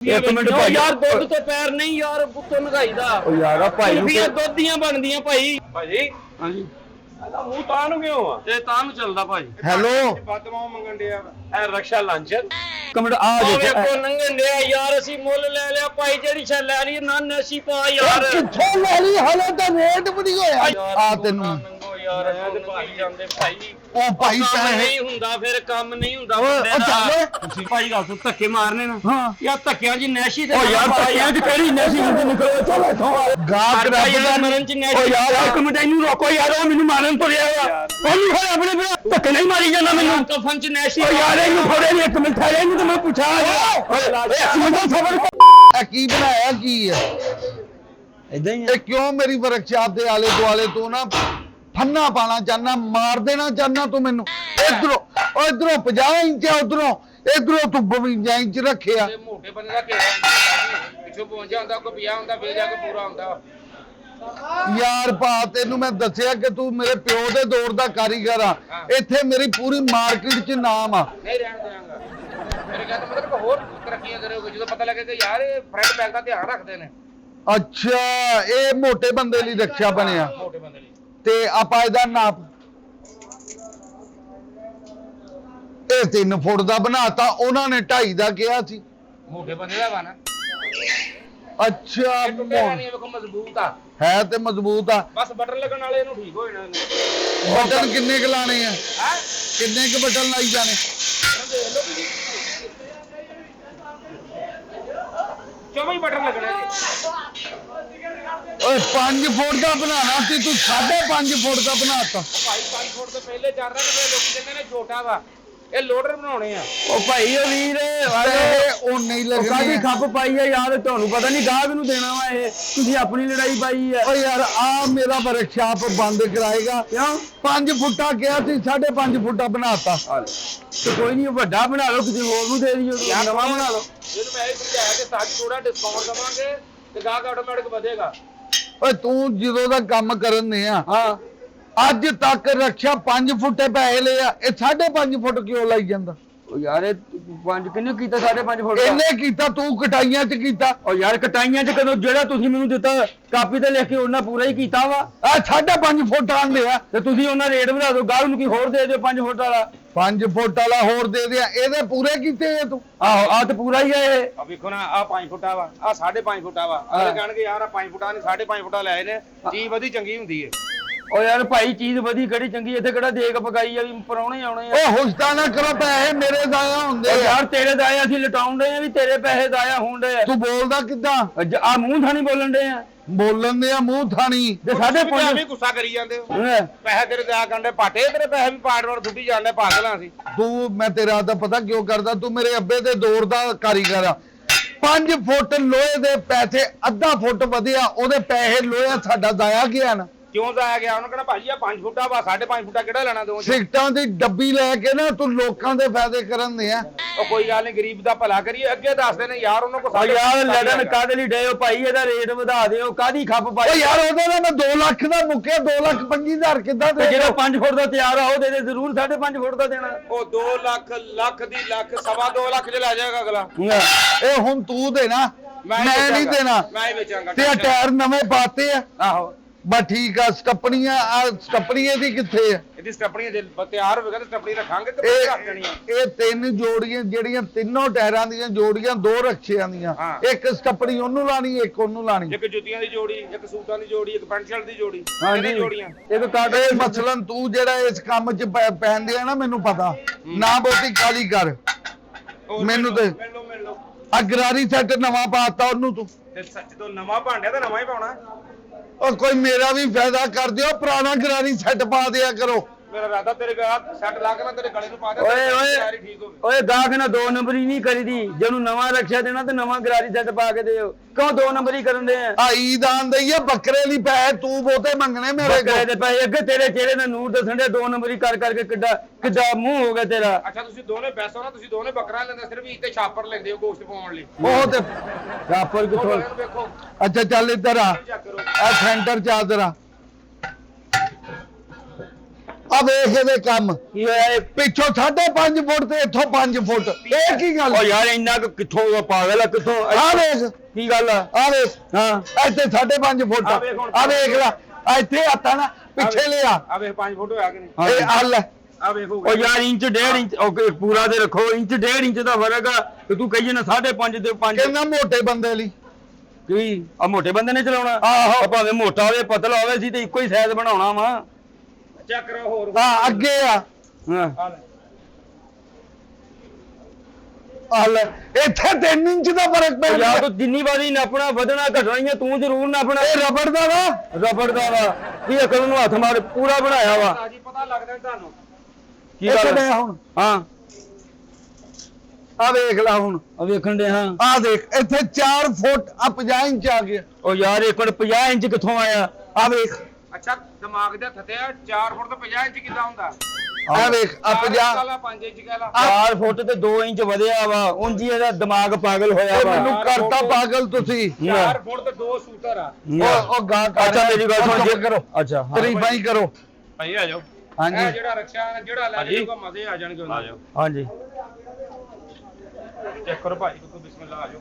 ਇੱਕ ਮਿੰਟ ਭਾਈ ਯਾਰ ਦੁੱਧ ਤੋਂ ਪੈਰ ਨਹੀਂ ਯਾਰ ਪੁੱਤੋਂ ਲਗਾਈ ਦਾ ਓ ਯਾਰ ਆ ਭਾਈ ਨੂੰ ਦੁੱਧ ਦੀਆਂ ਬਣਦੀਆਂ ਭਾਈ ਭਾਜੀ ਹਾਂਜੀ ਇਹਦਾ ਮੂੰਹ ਤਾਂ ਨੂੰ ਕਿਉਂ ਆ ਤੇ ਤਾਂ ਨੂੰ ਚੱਲਦਾ ਭਾਈ ਹੈਲੋ ਬਦਮਾਓ ਮੰਗਣ ਡਿਆ ਇਹ ਰਕਸ਼ਾ ਲਾਂਚਰ ਕਮੈਂਟ ਆ ਦੇਖੋ ਨੰਗਣ ਡਿਆ ਯਾਰ ਅਸੀਂ ਮੁੱਲ ਲੈ ਲਿਆ ਭਾਈ ਜਿਹੜੀ ਛੇ ਲੈ ਲਈ ਨਾ ਨਸ਼ੀ ਪਾ ਯਾਰ ਕਿੱਥੋਂ ਲੈ ਲਈ ਹਲੇ ਤਾਂ ਰੇਟ ਵੀ ਨਹੀਂ ਹੋਇਆ ਆ ਤੈਨੂੰ ਯਾਰ ਭਾਈ ਜਾਂਦੇ ਭਾਈ ਉਹ ਭਾਈ ਪੈਸੇ ਨਹੀਂ ਹੁੰਦਾ ਫਿਰ ਕੰਮ ਨਹੀਂ ਹੁੰਦਾ ਉਹ ਚੱਲ ਤੁਸੀਂ ਭਾਈ ਗੱਲ ਤੋਂ ਧੱਕੇ ਮਾਰਨੇ ਨਾ ਹਾਂ ਯਾਰ ਧੱਕਿਆਂ 'ਚ ਨੈਸ਼ੀ ਤੇ ਓ ਯਾਰ ਧੱਕਿਆਂ 'ਚ ਕਿਹੜੀ ਨਸ਼ੀ ਹੁੰਦੀ ਨਿਕਲੋ ਚਲ ਇੱਥੋਂ ਗਾਹਕ ਰੱਬ ਦਾ ਮਰਨ 'ਚ ਨੈਸ਼ੀ ਓ ਯਾਰ ਇੱਕ ਮਿੰਟ ਇਹਨੂੰ ਰੋਕੋ ਯਾਰ ਉਹ ਮੈਨੂੰ ਮਾਰਨ ਤੁਰਿਆ ਆ ਉਹਨੂੰ ਹੋਇਆ ਆਪਣੇ ਫਿਰ ਧੱਕੇ ਨਹੀਂ ਮਾਰੀ ਜਾਂਦਾ ਮੈਨੂੰ ਕਫਨ 'ਚ ਨੈਸ਼ੀ ਓ ਯਾਰ ਇਹਨੂੰ ਫੜੇ ਨਹੀਂ ਇੱਕ ਮਿੰਟ ਠਹਿਰੇ ਇਹਨੂੰ ਤਾਂ ਮੈਂ ਪੁੱਛਾਂ ਇਹ ਕੀ ਬਣਾਇਆ ਕੀ ਹੈ ਇਦਾਂ ਹੀ ਇਹ ਕਿਉਂ ਮੇਰੀ ਵਰਕਸ਼ਾਪ ਦੇ ਆਲੇ ਦੁਆਲੇ ਤੋਂ ਨਾ ਫੰਨਾ ਪਾਣਾ ਚਾਹਨਾ ਮਾਰ ਦੇਣਾ ਚਾਹਨਾ ਤੂੰ ਮੈਨੂੰ ਇਧਰੋਂ 50 ਇੰਚ ਉਧਰੋਂ ਇਧਰੋਂ ਤੂੰ 52 ਇੰਚ ਰੱਖਿਆ ਮੋਟੇ ਬੰਦੇ ਦਾ ਘੇਰਾ ਪਿੱਛੋਂ ਪਹੁੰਚ ਜਾਂਦਾ ਕੋ ਪਿਆ ਹੁੰਦਾ ਫੇਰ ਜਾ ਕੇ ਪੂਰਾ ਹੁੰਦਾ ਯਾਰ ਭਾ ਤੈਨੂੰ ਮੈਂ ਦੱਸਿਆ ਕਿ ਤੂੰ ਮੇਰੇ ਪਿਓ ਦੇ ਦੌਰ ਦਾ ਕਾਰੀਗਰ ਆ ਇੱਥੇ ਮੇਰੀ ਪੂਰੀ ਮਾਰਕੀਟ 'ਚ ਨਾਮ ਆ ਨਹੀਂ ਰਹਿਣ ਦੇਵਾਂਗਾ ਮੇਰੇ ਕਹਿੰਦਾ ਮਤਲਬ ਹੋਰ ਤਰੱਕੀਆਂ ਕਰੋਗੇ ਜਦੋਂ ਪਤਾ ਲੱਗੇ ਕਿ ਯਾਰ ਇਹ ਫਰੰਟ ਬੈਕ ਦਾ ਧਿਆਨ ਰੱਖਦੇ ਨੇ ਅੱਛਾ ਇਹ ਮੋਟੇ ਬੰਦੇ ਲਈ ਰਕਸ਼ਾ ਬਣਿਆ ਮੋਟੇ ਬੰਦੇ ਲਈ ਤੇ ਆਪਾਂ ਇਹਦਾ ਨਾਪ ਇਹ 3 ਫੁੱਟ ਦਾ ਬਣਾਤਾ ਉਹਨਾਂ ਨੇ 2.5 ਦਾ ਕਿਹਾ ਸੀ ਮੋਟੇ ਬੰਦੇ ਦਾ ਵਾ ਨਾ ਅੱਛਾ ਨਹੀਂ ਵੇਖੋ ਮਜ਼ਬੂਤ ਆ ਹੈ ਤੇ ਮਜ਼ਬੂਤ ਆ ਬਸ ਬਟਨ ਲੱਗਣ ਵਾਲੇ ਇਹਨੂੰ ਠੀਕ ਹੋ ਜਾਣਾ ਇਹਨੇ ਬਟਨ ਕਿੰਨੇ ਕ ਲਾਣੇ ਆ ਹੈ ਕਿੰਨੇ ਕ ਬਟਨ ਲਾਈ ਜਾਣੇ ਦੇਖ ਲਓ ਤੁਸੀਂ 24 ਬਟਨ ਲੱਗਣੇ ਜੀ ਓਏ 5 ਫੁੱਟ ਦਾ ਬਣਾਣਾ ਸੀ ਤੂੰ 5.5 ਫੁੱਟ ਦਾ ਬਣਾਤਾ ਭਾਈ 5 ਫੁੱਟ ਤੋਂ ਪਹਿਲੇ ਚੱਲ ਰਿਹਾ ਨੇ ਲੋਕ ਕਹਿੰਦੇ ਨੇ ਛੋਟਾ ਵਾ ਇਹ ਲੋਡਰ ਬਣਾਉਣੇ ਆ ਉਹ ਭਾਈ ਉਹ ਵੀਰ ਉਹ ਨਹੀਂ ਕਾਦੀ ਲੱਗਣੀ ਖੱਪ ਪਾਈ ਆ ਯਾਰ ਤੁਹਾਨੂੰ ਪਤਾ ਨਹੀਂ ਗਾਹਕ ਨੂੰ ਦੇਣਾ ਵਾ ਇਹ ਤੁਸੀਂ ਆਪਣੀ ਲੜਾਈ ਪਾਈ ਆ ਓ ਯਾਰ ਆ ਮੇਰਾ ਵਰਕਸ਼ਾਪ ਬੰਦ ਕਰਾਏਗਾ ਕਿਉਂ 5 ਫੁੱਟਾ ਕਿਹਾ ਸੀ 5.5 ਫੁੱਟਾ ਬਣਾਤਾ ਤੇ ਕੋਈ ਨਹੀਂ ਵੱਡਾ ਬਣਾ ਲਓ ਕਿਸੇ ਹੋਰ ਨੂੰ ਦੇ ਦਿਓ ਨਵਾਂ ਬਣਾ ਲਓ ਜਿਹਨੂੰ ਮੈਂ ਇਹ ਸਮਝਾਇਆ ਕਿ ਸਾਡੀ ਥੋੜਾ ਡਿਸਕਾਊਂਟ ਦਵਾਂਗੇ ਤੇ ਗਾਹਕ ਆਟੋਮੈਟਿਕ ਵਧੇਗਾ ਓਏ ਤੂੰ ਜਦੋਂ ਦਾ ਕੰਮ ਕਰਨ ਨੇ ਆ ਹਾਂ ਅੱਜ ਤੱਕ ਰਕਸ਼ਾ 5 ਫੁੱਟੇ ਪੈਸੇ ਲਏ ਆ ਇਹ 5.5 ਫੁੱਟ ਕਿਉਂ ਲਾਈ ਜਾਂਦਾ ਉਹ ਯਾਰ ਇਹ ਪੰਜ ਕਿੰਨੇ ਕੀਤਾ 5.5 ਫੁੱਟ ਦਾ ਇਹਨੇ ਕੀਤਾ ਤੂੰ ਕਟਾਈਆਂ 'ਚ ਕੀਤਾ ਉਹ ਯਾਰ ਕਟਾਈਆਂ 'ਚ ਕਦੋਂ ਜਿਹੜਾ ਤੁਸੀਂ ਮੈਨੂੰ ਦਿੱਤਾ ਕਾਪੀ ਤੇ ਲਿਖ ਕੇ ਉਹਨਾਂ ਪੂਰਾ ਹੀ ਕੀਤਾ ਵਾ ਆ 5.5 ਫੁੱਟ ਆਂਦੇ ਆ ਤੇ ਤੁਸੀਂ ਉਹਨਾਂ ਰੇਟ ਵਧਾ ਦਿਓ ਗਾਹਕ ਨੂੰ ਕੀ ਹੋਰ ਦੇ ਦਿਓ 5 ਫੁੱਟ ਵਾਲਾ 5 ਫੁੱਟ ਵਾਲਾ ਹੋਰ ਦੇ ਦਿਆ ਇਹਦੇ ਪੂਰੇ ਕੀਤੇ ਆ ਤੂੰ ਆਹੋ ਆ ਤੇ ਪੂਰਾ ਹੀ ਆ ਇਹ ਆ ਵੇਖੋ ਨਾ ਆ 5 ਫੁੱਟਾ ਵਾ ਆ 5.5 ਫੁੱਟਾ ਵਾ ਅਗਲੇ ਕਹਿਣਗੇ ਯਾਰ ਆ 5 ਫੁੱਟਾ ਨਹੀਂ 5.5 ਫੁੱਟਾ ਲੈ ਨੇ ਚੀਜ਼ ਵਧੀ ਚੰਗੀ ਹੁੰਦੀ ਏ ਉਹ ਯਾਰ ਭਾਈ ਚੀਜ਼ ਵਧੀ ਕਿਹੜੀ ਚੰਗੀ ਇੱਥੇ ਕਿਹੜਾ ਦੇਖ ਪਕਾਈ ਆ ਵੀ ਪਰੌਣੇ ਆਉਣੇ ਆ ਓ ਹੁਸਤਾ ਨਾ ਕਰੋ ਪੈਸੇ ਮੇਰੇ ਦਾਇਆ ਹੁੰਦੇ ਉਹ ਆ ਯਾਰ ਤੇਰੇ ਦਾਇਆ ਅਸੀਂ ਲਟਾਉਂਦੇ ਆ ਵੀ ਤੇਰੇ ਪੈਸੇ ਦਾਇਆ ਹੁੰਦੇ ਆ ਤੂੰ ਬੋਲਦਾ ਕਿੱਦਾਂ ਆ ਮੂੰਹ ਥਾਣੀ ਬੋਲਣ ਦੇ ਆ ਬੋਲਣ ਦੇ ਆ ਮੂੰਹ ਥਾਣੀ ਤੇ ਸਾਡੇ ਤੁਸੀਂ ਵੀ ਗੁੱਸਾ ਕਰੀ ਜਾਂਦੇ ਹੋ ਪੈਸੇ ਤੇਰੇ ਦਿਆ ਕੰਡੇ ਪਾਟੇ ਤੇਰੇ ਪੈਸੇ ਵੀ ਪਾੜ ਵੜ ਸੁੱਟੀ ਜਾਂਦੇ ਪਾਗਲਾਂ ਸੀ ਤੂੰ ਮੈਂ ਤੇਰਾ ਤਾਂ ਪਤਾ ਕਿਉਂ ਕਰਦਾ ਤੂੰ ਮੇਰੇ ਅੱਬੇ ਦੇ ਦੌਰ ਦਾ ਕਾਰੀਗਰ ਆ 5 ਫੁੱਟ ਲੋਹੇ ਦੇ ਪੈਸੇ ਅੱਧਾ ਫੁੱਟ ਵਧਿਆ ਉਹਦੇ ਪੈਸੇ ਲੋਹਾ ਸਾਡਾ ਦਾਇਆ ਗਿਆ ਨਾ ਕਿਉਂ ਜਾਇਆ ਗਿਆ ਉਹਨੂੰ ਕਹਿੰਦਾ ਭਾਜੀ ਆ 5 ਫੁੱਟਾ ਵਾ 5.5 ਫੁੱਟਾ ਕਿਹੜਾ ਲੈਣਾ ਦੋ ਸਿਗਟਾਂ ਦੀ ਡੱਬੀ ਲੈ ਕੇ ਨਾ ਤੂੰ ਲੋਕਾਂ ਦੇ ਫਾਇਦੇ ਕਰਨ ਦੇ ਆ ਉਹ ਕੋਈ ਗੱਲ ਨਹੀਂ ਗਰੀਬ ਦਾ ਭਲਾ ਕਰੀਏ ਅੱਗੇ ਦੱਸਦੇ ਨੇ ਯਾਰ ਉਹਨਾਂ ਕੋ ਉਹ ਯਾਰ ਲੜਨ ਕਾਹਦੇ ਲਈ ਡਏ ਹੋ ਭਾਈ ਇਹਦਾ ਰੇਟ ਵਧਾ ਦਿਓ ਕਾਦੀ ਖੱਪ ਓ ਪਾਈ ਯਾਰ ਉਹਦੇ ਨਾਲ ਮੈਂ 2 ਲੱਖ ਦਾ ਮੁੱਕਿਆ 2,25,000 ਕਿੱਦਾਂ ਦੇ ਜਿਹੜਾ 5 ਫੁੱਟ ਦਾ ਤਿਆਰ ਆ ਉਹ ਦੇ ਦੇ ਜ਼ਰੂਰ 5.5 ਫੁੱਟ ਦਾ ਦੇਣਾ ਉਹ 2 ਲੱਖ ਲੱਖ ਦੀ ਲੱਖ 2.5 ਲੱਖ ਚ ਲੈ ਜਾਏਗਾ ਅਗਲਾ ਇਹ ਹੁਣ ਤੂੰ ਦੇਣਾ ਮੈਂ ਨਹੀਂ ਦੇਣਾ ਮੈਂ ਹੀ ਵੇਚਾਂਗਾ ਤੇ ਆ ਟਾਇਰ ਨਵੇਂ ਪਾਤੇ ਆ ਆਹੋ ਬਸ ਠੀਕ ਆ ਸਟੱਪਣੀਆਂ ਦੀ ਕਿੱਥੇ ਆ ਇਹਦੀ ਸਟੱਪਣੀਆਂ ਜੇ ਤਿਆਰ ਹੋਵੇਗਾ ਤੇ ਸਟੱਪਣੀ ਰੱਖਾਂਗੇ ਤੇ ਰੱਖ ਦੇਣੀ ਆ ਇਹ 3 ਜੋੜੀਆਂ ਜਿਹੜੀਆਂ ਤਿੰਨੋਂ ਟਾਇਰਾਂ ਦੀਆਂ ਜੋੜੀਆਂ 2 ਰਕਸ਼ਿਆਂ ਦੀਆਂ ਇੱਕ ਸਟੱਪਣੀ ਉਹਨੂੰ ਲਾਣੀ ਇੱਕ ਉਹਨੂੰ ਲਾਣੀ ਇੱਕ ਜੁੱਤੀਆਂ ਦੀ ਜੋੜੀ ਇੱਕ ਸੂਟਾਂ ਦੀ ਜੋੜੀ ਇੱਕ ਪੈਂਟ ਸ਼ਰਟ ਦੀ ਜੋੜੀ ਹਾਂਜੀ ਜੋੜੀਆਂ ਇਹ ਕਾਟੇ ਇਹ ਮਸਲਨ ਤੂੰ ਜਿਹੜਾ ਇਸ ਕੰਮ 'ਚ ਪੈਂਦੇ ਆ ਨਾ ਮੈਨੂੰ ਪਤਾ ਨਾ ਬਹੁਤੀ ਕਾਲੀ ਕਰ ਮੈਨੂੰ ਤੇ ਮਿਲ ਲਓ ਅਗਰਾਰੀ ਸੈੱਟ ਨਵਾਂ ਪਾਤਾ ਉਹਨੂੰ ਤੂੰ ਤੇ ਸੱਚ ਤੋਂ ਨਵਾਂ ਭਾਂਡਿਆ ਤਾਂ ਨਵਾਂ ਹੀ ਪਾਉਣਾ ਉਹ ਕੋਈ ਮੇਰਾ ਵੀ ਫਾਇਦਾ ਕਰ ਦਿਓ ਪੁਰਾਣਾ ਗਰਾਰੀ ਸੈੱਟ ਪਾ ਦਿਆ ਕਰੋ ਮੇਰਾ ਰਾਦਾ ਤੇਰੇ ਗਾਹ ਸੈੱਟ ਲਾ ਕੇ ਨਾ ਤੇਰੇ ਗਲੇ ਨੂੰ ਪਾ ਦੇ ਓਏ ਠੀਕ ਹੋਵੇ ਓਏ ਗਾਹਕ ਨਾ 2 ਨੰਬਰੀ ਨਹੀਂ ਕਰੀਦੀ ਜਿਹਨੂੰ ਨਵਾਂ ਰਕਸ਼ਾ ਦੇਣਾ ਤੇ ਨਵਾਂ ਗਰਾਰੀ ਸੈੱਟ ਪਾ ਕੇ ਦਿਓ ਕਿਉਂ 2 ਨੰਬਰੀ ਕਰਨ ਦੇ ਆ ਆਈ ਦਾਨ ਦਈਏ ਬੱਕਰੇ ਲਈ ਪੈਸੇ ਤੂੰ ਬਹੁਤੇ ਮੰਗਣੇ ਮੇਰੇ ਬੱਕਰੇ ਦੇ ਪੈਸੇ ਅੱਗੇ ਤੇਰੇ ਚਿਹਰੇ ਦਾ ਨੂਰ ਦੱਸਣ ਦੇ 2 ਨੰਬਰੀ ਕਰ ਕਰਕੇ ਕਿੱਡਾ ਮੂੰਹ ਹੋ ਗਿਆ ਤੇਰਾ ਅੱਛਾ ਤੁਸੀਂ ਦੋਨੇ ਪੈਸਾ ਨਾ ਤੁਸੀਂ ਦੋਨੇ ਬੱਕਰਾ ਲੈਂਦੇ ਸਿਰਫ ਇੱਥੇ ਛਾਪਰ ਲੈਂਦੇ ਹੋ ਗੋਸ਼ਤ ਪਾਉਣ ਲਈ ਉਹ ਤੇ ਰਾਪਰ ਕਿਥੋਂ ਵੇਖੋ ਅੱਛਾ ਚੱਲ ਇੱਧਰ ਆ ਚੈੱਕ ਕਰੋ ਆ ਸੈਂਟਰ ਚ ਆ ਜਰਾ ਆ ਵੇਖ ਇਹਦੇ ਕੰਮ ਕੀ ਹੋਇਆ ਇਹ? ਪਿੱਛੋਂ 5.5 ਫੁੱਟ ਤੇ ਇੱਥੋਂ 5 ਫੁੱਟ ਇਹ ਕੀ ਗੱਲ ਓ ਯਾਰ ਇੰਨਾ ਕੁ ਕਿੱਥੋਂ ਉਹ ਪਾਗਲ ਆ ਕਿੱਥੋਂ ਆ ਵੇਖ ਕੀ ਗੱਲ ਆ ਵੇਖ ਹਾਂ ਇੱਥੇ 5.5 ਫੁੱਟ ਆ ਵੇਖ ਹੁਣ। ਆ ਵੇਖ ਲੈ ਆ ਇੱਥੇ ਹੱਥਾਂ ਨਾ ਪਿੱਛੇ ਲਿਆ ਆ ਵੇਖ 5 ਫੁੱਟ ਹੋਇਆ ਕਿ ਨਹੀਂ ਇਹ ਹੱਲ ਹੈ ਆ ਵੇਖੋ ਓ ਯਾਰ ਇੰਚ 1.5 ਇੰਚ ਓਕੇ ਪੂਰਾ ਤੇ ਰੱਖੋ ਇੰਚ 1.5 ਇੰਚ ਦਾ ਫਰਕ ਆ ਤੇ ਤੂੰ ਕਹੀ ਨਾ 5.5 ਤੇ 5 ਕਹਿੰਦਾ ਮੋਟੇ ਬੰਦੇ ਲਈ ਕੀ ਆ ਮੋਟੇ ਬੰਦੇ ਨੇ ਚਲਾਉਣਾ ਆਹੋ। ਆ ਭਾਵੇਂ ਮੋਟਾ ਹੋਵੇ ਪਤਲਾ ਹੋਵੇ ਸੀ ਤੇ ਇੱਕੋ ਹੀ ਸਾਈਜ਼ ਬਣਾਉਣਾ ਵਾ ਚੈੱਕ ਕਰੋ ਹੋਰ ਹਾਂ ਅੱਗੇ ਆ ਹਾਂ ਆ ਲੈ ਹੱਲ ਇੱਥੇ 3 ਇੰਚ ਦਾ ਫਰਕ ਪੈ ਓ ਗਿਆ ਯਾਰ ਤੂੰ ਜਿੰਨੀ ਵਾਰੀ ਨਾਪਣਾ ਵਧਣਾ ਘਟਣਾ ਹੀ ਆ ਤੂੰ ਜ਼ਰੂਰ ਨਾਪਣਾ ਇਹ ਰਬੜ ਦਾ ਵਾ ਰਬੜ ਦਾ ਵਾ ਕੀ ਅਕਲ ਨੂੰ ਹੱਥ ਮਾਰ ਪੂਰਾ ਬਣਾਇਆ ਵਾ ਤਾਜੀ ਪਤਾ ਲੱਗਦਾ ਤੁਹਾਨੂੰ ਕੀ ਇੱਥੇ ਗੱਲ ਡਿਆ ਹੁਣ ਹਾਂ ਆ ਵੇਖ ਲੈ ਹੁਣ ਆ ਵੇਖਣ ਦੇ ਹਾਂ ਆ ਦੇਖ ਇੱਥੇ 4 ਫੁੱਟ ਆ 50 ਇੰਚ ਆ ਗਿਆ ਓ ਯਾਰ ਇੱਕ ਮਿੰਟ 50 ਇੰਚ ਕਿੱਥੋਂ ਆਇਆ ਆ ਵੇਖ ਅੱਛਾ ਦਿਮਾਗ ਦੇ ਥੱਤਿਆ 4 ਫੁੱਟ ਤੋਂ 50 ਇੰਚ ਕਿੱਦਾਂ ਹੁੰਦਾ ਆ ਵੇਖ ਆ 50 5 ਇੰਚ ਕਹਿ ਲਾ 4 ਫੁੱਟ ਤੇ 2 ਇੰਚ ਵਧਿਆ ਵਾ ਉਂਝ ਹੀ ਇਹਦਾ ਦਿਮਾਗ ਪਾਗਲ ਹੋਇਆ ਉਹ ਵਾ ਮੈਨੂੰ ਕਰਤਾ ਪਾਗਲ ਤੁਸੀਂ 4 ਫੁੱਟ ਤੇ 2 ਸੂਤਰ ਆ ਉਹ ਗਾ ਕਰ ਅੱਛਾ ਮੇਰੀ ਗੱਲ ਸੁਣ ਚੁੱਪ ਕਰੋ ਅੱਛਾ ਹਾਂ। ਤਰੀਫਾਂ ਹੀ ਕਰੋ ਭਾਈ ਆ ਜਾਓ ਹਾਂਜੀ ਇਹ ਜਿਹੜਾ ਰਕਸ਼ਾ ਜਿਹੜਾ ਲੈ ਜਾਊਗਾ ਮਜ਼ੇ ਆ ਜਾਣਗੇ ਉਹਨਾਂ ਦੇ ਹਾਂਜੀ ਚੈੱਕ ਕਰੋ ਭਾਈ ਕੋਈ ਬਿਸਮਿਲ੍ਲਾ ਆ ਜਾਓ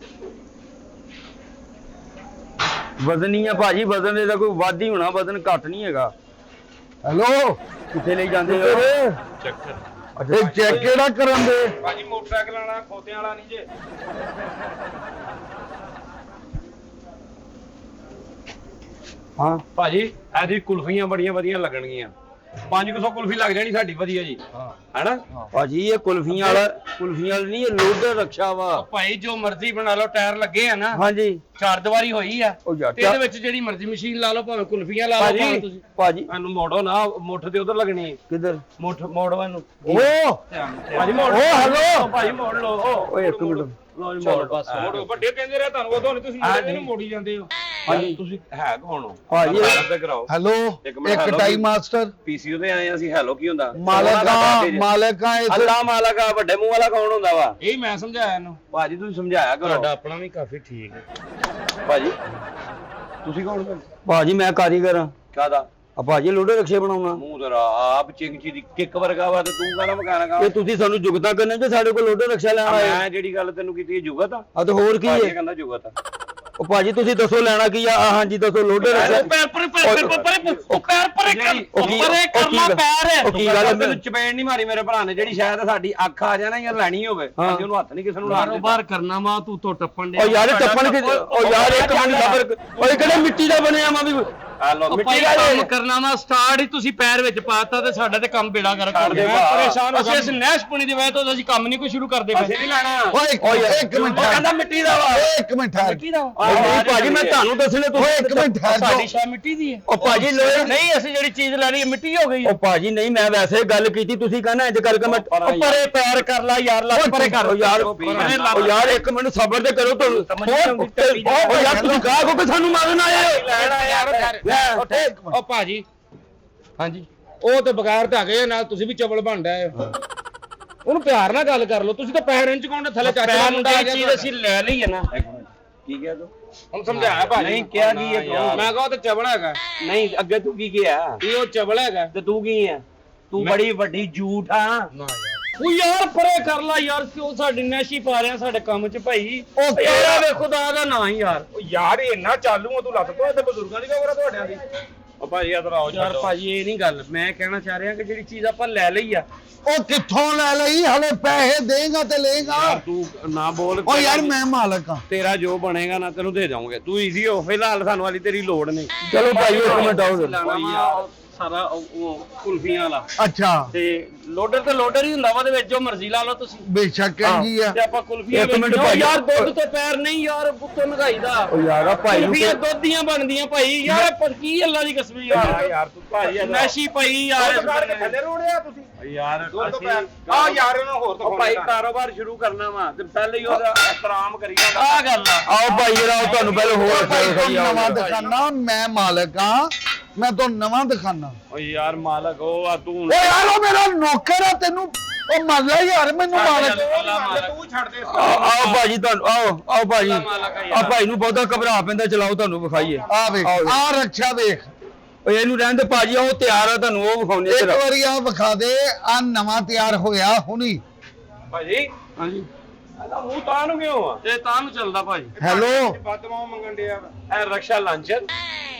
ਵਜ਼ਨ ਹੀ ਆ ਭਾਜੀ ਵਜ਼ਨ ਇਹਦਾ ਕੋਈ ਵੱਧ ਹੀ ਹੋਣਾ ਵਜ਼ਨ ਘੱਟ ਨਹੀਂ ਹੈਗਾ ਹੈਲੋ ਕਿੱਥੇ ਲਈ ਜਾਂਦੇ ਹੋ ਚੈੱਕ ਕਰ ਇਹ ਚੈੱਕ ਕਿਹੜਾ ਕਰਨ ਦੇ ਭਾਜੀ ਮੋਟਰਸਾਈਕਲ ਵਾਲਾ ਖੋਤਿਆਂ ਵਾਲਾ ਨਹੀਂ ਜੇ ਹਾਂ ਭਾਜੀ ਇਹਦੀ ਕੁਲਫੀਆਂ ਬੜੀਆਂ ਵਧੀਆ ਲੱਗਣਗੀਆਂ 500 ਕੁਲਫੀ ਲੱਗ ਜਾਣੀ ਸਾਡੀ ਵਧੀਆ ਜੀ ਹੈਨਾ ਭਾਜੀ ਇਹ ਕੁਲਫੀਆਂ ਵਾਲਾ ਨਹੀਂ ਇਹ ਲੋਡਰ ਰਕਸ਼ਾ ਵਾ ਭਾਈ ਜੋ ਮਰਜ਼ੀ ਬਣਾ ਲਓ ਟਾਇਰ ਲੱਗੇ ਆ ਨਾ ਹਾਂਜੀ ਚਾਰ ਦੀਵਾਰੀ ਹੋਈ ਆ ਉਹ ਯਾਰ ਤੇ ਇਹਦੇ ਵਿੱਚ ਜਿਹੜੀ ਮਰਜ਼ੀ ਮਸ਼ੀਨ ਲਾ ਲਓ ਭਾਵੇਂ ਕੁਲਫੀਆਂ ਲਾ ਲਓ ਭਾਵੇਂ ਭਾਜੀ ਤੁਸੀਂ ਭਾਜੀ ਇਹਨੂੰ ਮੋੜੋ ਨਾ ਮੁੱਠ ਤੇ ਉਧਰ ਲੱਗਣੀ ਕਿੱਧਰ ਮੁੱਠ ਮੋੜੋ ਇਹਨੂੰ ਓ ਭਾਜੀ ਮੋੜ ਓ ਹੈਲੋ ਭਾਜੀ ਮੋੜ ਲਓ ਓਏ ਇੱਕ ਮਿੰਟ ਲਓ ਜੀ ਮੋੜ ਬਸ ਮੋੜੋ ਵੱਡੇ ਕਹਿੰਦੇ ਰਹੇ ਤੁਹਾਨੂੰ ਉਦੋਂ ਨਹੀਂ ਤੁਸੀਂ ਮੁੰਡੇ ਨੂੰ ਮੋੜੀ ਜਾਂਦੇ ਹੋ ਭਾਜੀ ਤੁਸੀਂ ਹੈ ਕੌਣ ਹੋ ਭਾਜੀ ਤੇ ਕਰਾਓ ਹੈਲੋ ਇੱਕ ਮਿੰਟ, ਇੱਕ hello ਟਾਈਮ ਮਾਸਟਰ ਪੀਸੀਓ ਤੇ ਆਏ ਅਸੀਂ ਹੈਲੋ ਕੀ ਹੁੰਦਾ ਮਾਲਕਾਂ ਇਸ ਅੱਲਾ ਮਾਲਕਾ ਵੱਡੇ ਮੂੰਹ ਵਾਲਾ ਕੌਣ ਹੁੰਦਾ ਵਾ ਇਹ ਮੈਂ ਸਮਝਾਇਆ ਇਹਨੂੰ ਭਾਜੀ ਤੁਸੀਂ ਸਮਝਾਇਆ ਕਰੋ ਤੁਹਾਡਾ ਆਪਣਾ ਵੀ ਕਾਫੀ ਠੀਕ ਹੈ ਭਾਜੀ ਤੁਸੀਂ ਕੌਣ ਹੋ ਭਾਜੀ ਮੈਂ ਕਾਰੀਗਰ ਆ ਕਾਦਾ ਆ ਭਾਜੀ ਲੋਡਰ ਰਕਸ਼ੇ ਬਣਾਉਣਾ ਮੂੰਹ ਤੇਰਾ ਆਪ ਚਿੰਗਚੀ ਦੀ ਕਿੱਕ ਵਰਗਾ ਵਾ ਤੇ ਤੂੰ ਕਹਿੰਦਾ ਮਕਾਨਾ ਕਾ ਇਹ ਤੁਸੀਂ ਸਾਨੂੰ ਜੁਗਤਾ ਕਰਨੇ ਜੇ ਸਾਡੇ ਕੋਲ ਲੋਡਰ ਰਕਸ਼ਾ ਲੈਣ ਆਏ ਮੈਂ ਜਿਹੜੀ ਗੱਲ ਤੈਨੂੰ ਕੀਤੀ ਹੈ ਜੁਗਤ ਆ ਆ ਤੇ ਹੋਰ ਕੀ ਭਾਜੀ ਹੈ ਕਹਿੰਦਾ ਜੁਗਤ ਆ ਉਹ ਭਾਜੀ ਤੁਸੀਂ ਦੱਸੋ ਲੈਣਾ ਕੀ ਆ ਹਾਂਜੀ ਦੱਸੋ ਲੋਡਰ ਰਕਸ਼ਾ ਪੈਰ ਉਹ ਕੀ ਗੱਲ ਹੈ ਮੈਨੂੰ ਚਪੇੜ ਨਹੀਂ ਮਾਰੀ ਮੇਰੇ ਭਰਾ ਨੇ ਜਿਹੜੀ ਸ਼ਾਇਦ ਸਾਡੀ ਅੱਖ ਆ ਜਾਣਾ ਯਾਰ ਲੈਣੀ ਹੋਵੇ ਅਸੀਂ ਉਹਨੂੰ ਹੱਥ ਨਹੀਂ ਕਿਸੇ ਨੂੰ ਲਾਣ ਬਾਹਰ ਕਰਨਾ ਵਾ ਤੂੰ ਤੋਂ ਟੱਪਣ ਉਹ ਯਾਰ ਟੱਪਣ ਕਿ ਉਹ ਯਾਰ ਇੱਕ ਮਿੰਟ ਸਬਰ ਓਏ ਕਿਹੜੇ ਮਿੱਟੀ ਦਾ ਬਣਿਆ ਮਾ ਵੀ ਆ ਲੋ ਮਿੱਟੀ ਭਾਈ ਦਾ ਕੰਮ ਕਰਨਾ ਵਾ ਸਟਾਰਟ ਹੀ ਤੁਸੀਂ ਪੈਰ ਵਿੱਚ ਪਾਤਾ ਤੇ ਸਾਡਾ ਤੇ ਕੰਮ ਬੇੜਾ ਕਰ ਕਰ ਦੇ ਮੈਂ ਭਾ। ਪਰੇਸ਼ਾਨ ਹੋ ਗਿਆ ਅਸੀਂ ਨਹਿਸ਼ਪੁਣੀ ਦੀ ਵਜ੍ਹਾ ਤੋਂ ਅਸੀਂ ਕੰਮ ਨਹੀਂ ਕੋਈ ਸ਼ੁਰੂ ਕਰਦੇ ਅਸੀਂ ਨਹੀਂ ਲੈਣਾ ਓਏ ਇੱਕ ਮਿੰਟ ਉਹ ਕਹਿੰਦਾ ਮਿੱਟੀ ਦਾ ਵਾ ਇੱਕ ਮਿੰਟ ਠਹਿਰ ਨਹੀਂ ਭਾਜੀ ਮੈਂ ਤੁਹਾਨੂੰ ਦੱਸਣੇ ਓਏ ਇੱਕ ਮਿੰਟ ਠਹਿਰ ਸਾਡੀ ਜਾਓ ਸ਼ਾ ਮਿੱਟੀ ਦੀ ਹੈ ਉਹ ਭਾਜੀ ਲੋਏ ਨਹੀਂ ਅਸੀਂ ਜਿਹੜੀ ਚੀਜ਼ ਲੈਣੀ ਹੈ ਮਿੱਟੀ ਹੋ ਗਈ ਉਹ ਭਾਜੀ ਨਹੀਂ ਮੈਂ ਵੈਸੇ ਗੱਲ ਕੀਤੀ ਤੁਸੀਂ ਕਹਿੰਦਾ ਇੰਜ ਕਰਕੇ ਮੈਂ ਉਹ ਪਰੇ ਪੈਰ ਕਰ ਲਾ ਯਾਰ ਲੱਤ ਪਰੇ ਕਰ ਉਹ ਯਾਰ ਉਹ ਯਾਰ ਇੱਕ ਮਿੰਟ ਸਬਰ ਤੇ ਕਰੋ ਤੁਹਾਨੂੰ ਉਹ ਯਾਰ ਤੁਸੀਂ ਕਹਾ ਕੋ ਸਾਨੂੰ ਮਾਰਨ ਆਏ ਲੈਣਾ ਯਾਰ ਉਹ ਭਾਜੀ ਹਾਂਜੀ ਉਹ ਤੇ ਬਗੈਰ ਤੇ ਆ ਗਏ ਨਾਲ ਤੁਸੀਂ ਵੀ ਚਵਲ ਬਣਦਾ ਹੈ ਉਹਨੂੰ ਪਿਆਰ ਨਾਲ ਗੱਲ ਕਰ ਲਓ ਤੁਸੀਂ ਤਾਂ ਪੈਰ ਇੰਚ ਕੋਣ ਥੱਲੇ ਚਾਚਾ ਦਾ ਮੁੰਡਾ ਆ ਗਿਆ ਚੀਜ਼ ਅਸੀਂ ਲੈ ਲਈ ਹੈ ਨਾ ਕੀ ਕਿਹਾ ਤੂੰ ਹੁਣ ਸਮਝਾਇਆ ਭਾਜੀ ਨਹੀਂ ਕਿਹਾ ਕੀ ਹੈ ਮੈਂ ਕਹਾਂ ਉਹ ਤੇ ਚਵਲ ਹੈਗਾ ਨਹੀਂ ਅੱਗੇ ਤੂੰ ਕੀ ਕਿਹਾ ਇਹ ਉਹ ਚਵਲ ਹੈਗਾ ਤੇ ਤੂੰ ਕੀ ਹੈ ਤੂੰ ਬੜੀ ਵੱਡੀ ਝੂਠ ਆ ਉਹ ਯਾਰ ਪਰੇ ਕਰ ਲਾ ਯਾਰ ਕਿਉਂ ਸਾਡੀ ਨੈਸ਼ੀ ਪਾ ਰਿਹਾ ਸਾਡੇ ਕੰਮ 'ਚ ਭਾਈ ਉਹ ਤੇਰਾ ਵੇ ਖੁਦਾ ਦਾ ਨਾਂ ਹੀ ਯਾਰ ਉਹ ਯਾਰ ਇਹ ਇੰਨਾ ਚਾਲੂ ਆ ਤੂੰ ਲੱਤ ਤੋਂ ਇੱਥੇ ਬਜ਼ੁਰਗਾਂ ਦੀ ਕਬਰ ਤੁਹਾਡਿਆਂ ਦੀ ਉਹ ਭਾਜੀ ਇਧਰ ਆਓ ਯਾਰ ਭਾਜੀ ਇਹ ਨਹੀਂ ਗੱਲ ਮੈਂ ਕਹਿਣਾ ਚਾਹ ਰਿਹਾ ਕਿ ਜਿਹੜੀ ਚੀਜ਼ ਆਪਾਂ ਲੈ ਲਈ ਆ ਉਹ ਕਿੱਥੋਂ ਲੈ ਲਈ ਹਲੇ ਪੈਸੇ ਦੇਗਾ ਤੇ ਲੇਗਾ ਤੂੰ ਨਾ ਬੋਲ ਓ ਯਾਰ ਮੈਂ ਮਾਲਕ ਆ ਤੇਰਾ ਜੋ ਬਣੇਗਾ ਨਾ ਤੈਨੂੰ ਦੇ ਜਾਵਾਂਗੇ ਤੂੰ ਈਜ਼ੀ ਹੋ ਫਿਲਹਾਲ ਸਾਨੂੰ ਵਾਲੀ ਤੇਰੀ ਲੋੜ ਨਹੀਂ ਚਲੋ ਭਾਈ ਇੱਕ ਮਿੰਟ ਆਓ ਯਾਰ ਸਾਰਾ ਉਹ ਕੁਲਫੀਆਂ ਵਾਲਾ ਅੱਛਾ ਤੇ ਲੋਡਰ ਤੇ ਲੋਡਰ ਹੀ ਹੁੰਦਾ ਵਾ ਦੇ ਵਿੱਚ ਜੋ ਮਰਜ਼ੀ ਲਾ ਲਓ ਤੁਸੀਂ ਬੇਸ਼ੱਕ ਕਹਿੰਦੀ ਆ ਤੇ ਆਪਾਂ ਕੁਲਫੀਆਂ ਇੱਕ ਮਿੰਟ ਵੇਚਣੀਆਂ। ਭਾਈ। ਯਾਰ ਦੁੱਧ ਤੋਂ ਪੈਰ ਨਹੀਂ ਯਾਰ ਉੱਤੋਂ ਮਹਿੰਗਾਈ ਦਾ ਉਹ ਯਾਰ ਆ ਭਾਈ ਨੂੰ ਕੁਲਫੀਆਂ ਦੁੱਧ ਦੀਆਂ ਬਣਦੀਆਂ ਭਾਈ ਯਾਰ ਪਰ ਕੀ ਅੱਲਾ ਦੀ ਕਸਮ ਯਾਰ ਯਾਰ ਤੂੰ ਭਾਜੀ ਨੈਸ਼ੀ ਪਈ ਯਾਰ ਥੱਲੇ ਰੋੜਿਆ ਤੁਸੀਂ ਯਾਰ ਅਸੀਂ ਆ ਯਾਰ ਇਹਨੂੰ ਹੋਰ ਉਹ ਭਾਈ ਕਾਰੋਬਾਰ ਸ਼ੁਰੂ ਕਰਨਾ ਵਾ ਤੇ ਪਹਿਲੇ ਹੀ ਉਹਦਾ ਇਤਰਾਮ ਕਰੀ ਜਾਂਦਾ ਆ ਗੱਲ ਆ ਆਓ ਭਾਈ ਜਰਾ ਤੁਹਾਨੂੰ ਪਹਿਲੇ ਹੋਰ ਸਹੀ ਨਵਾਂ ਦਿਖਾਣਾ ਮੈਂ ਮਾਲਕ ਆ ਮੈਂ ਤੋਂ ਨਵਾਂ ਦਿਖਾਣਾ ਓ ਯਾਰ ਮਾਲਕ ਉਹ ਆ ਤੂੰ ਓ ਯਾਰ ਉਹ ਮੇਰਾ ਨੌਕਰ ਆ ਤੈਨੂੰ ਉਹ ਮੰਨ ਲੈ ਯਾਰ ਮੈਨੂੰ ਮਾਲਕ ਤੂੰ ਛੱਡ ਦੇ ਆਓ ਭਾਜੀ ਤੁਹਾਨੂੰ ਆਓ ਭਾਜੀ ਆ ਭਾਈ ਨੂੰ ਬਹੁਤਾ ਘਬਰਾ ਪੈਂਦਾ ਚਲਾਓ ਤੁਹਾਨੂੰ ਵਿਖਾਈਏ ਆ ਵੇਖ ਆ ਰੱਖਿਆ ਵੇਖ ਓ ਇਹਨੂੰ ਰਹਿਣ ਦੇ ਭਾਜੀ, ਉਹ ਤਿਆਰ ਆ, ਤੁਹਾਨੂੰ ਉਹ ਵਿਖਾਉਣੇ ਇੱਕ ਵਾਰੀ ਆ ਵਿਖਾ ਦੇ, ਆ ਨਵਾਂ ਤਿਆਰ ਹੋਇਆ ਹੁਣੀ। ਭਾਜੀ ਹਾਂਜੀ ਇਹਦਾ ਮੂੰਹ ਤਾਂ ਨੂੰ ਕਿਉਂ ਆ? ਇਹ ਤਾਂ ਨੂੰ ਚੱਲਦਾ ਭਾਜੀ। ਹੈਲੋ ਬਦਮਾਓ ਮੰਗਣ ਡਿਆ ਇਹ ਰਕਸ਼ਾ ਲਾਂਚਰ।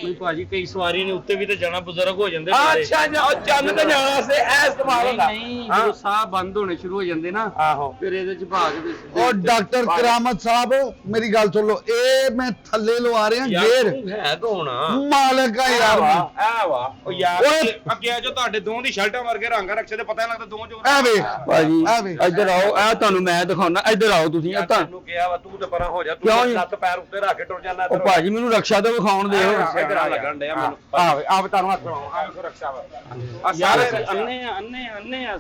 ਨਹੀਂ ਭਾਜੀ, ਕਈ ਸਵਾਰੀ ਨੇ ਉੱਤੇ ਵੀ ਤੇ ਜਾਣਾ, ਬਜ਼ੁਰਗ ਹੋ ਜਾਂਦੇ ਅੱਛਾ ਚੰਨ ਤੇ ਜਾਣ ਵਾਸਤੇ ਇਹ ਇਸਤੇਮਾਲ ਹੁੰਦਾ। ਨਹੀਂ, ਜਦੋਂ ਸਾਹ ਬੰਦ ਹੋਣੇ ਸ਼ੁਰੂ ਹੋ ਜਾਂਦੇ ਨਾ, ਆਹੋ ਫਿਰ ਇਹਦੇ ਚ ਭਾਗ ਦੇ ਸਿੱਧੇ ਉਹ ਡਾਕਟਰ ਕਰਾਮਤ ਸਾਹਿਬ ਮੇਰੀ ਗੱਲ ਸੁਣ ਲਓ, ਇਹ ਮੈਂ ਥੱਲੇ ਲਵਾ ਰਿਹਾ ਗੇਰ। ਹੈ ਕੌਣ ਆ? ਮਾਲਕ ਆ ਯਾਰ ਮੈਂ। ਆ ਵਾ ਉਹ ਯਾਰ ਓਏ। ਅੱਗੇ ਜੋ ਤੁਹਾਡੇ ਦੋਵਾਂ ਦੀ ਸ਼ਰਟਾਂ ਵਰਗੇ ਰੰਗ ਰਕਸ਼ੇ ਤੇ ਪਤਾ ਨਹੀਂ ਲੱਗਦਾ ਦੋਵਾਂ ਚੋਂ। ਐ ਵੇ ਭਾਜੀ ਆ ਵੇ। ਇੱਧਰ ਆਓ, ਇਹ ਤੁਹਾਨੂੰ ਮੈਂ ਦਿਖਾਉਣਾ, ਇੱਧਰ ਆਓ ਤੁਸੀਂ। ਇਹ ਤਾਂ ਤੈਨੂੰ ਕਿਹਾ ਵਾ ਤੂੰ ਤੇ ਪਰਾਂ ਹੋ ਜਾ, ਕਿਉਂ ਤੂੰ ਜੀ? ਲੱਤ ਪੈਰ ਉੱਤੇ ਰੱਖ ਕੇ ਟੁਰ ਜਾਣਾ। ਉਹ ਭਾਜੀ ਮੈਨੂੰ ਰਕਸ਼ਾ ਤੋਂ ਵਿਖਾਉਣ ਦਿਓ। ਸਿਆਣਾ ਲੱਗਣ ਡਿਆ ਮੈਨੂੰ। ਆਹ ਤੁਹਾਨੂੰ ਹੱਥ ਲਾਓ, ਆਹ ਵੇਖੋ ਰਕਸ਼ਾ ਵਾ। ਯਾਰ ਅੰਨੇ ਆ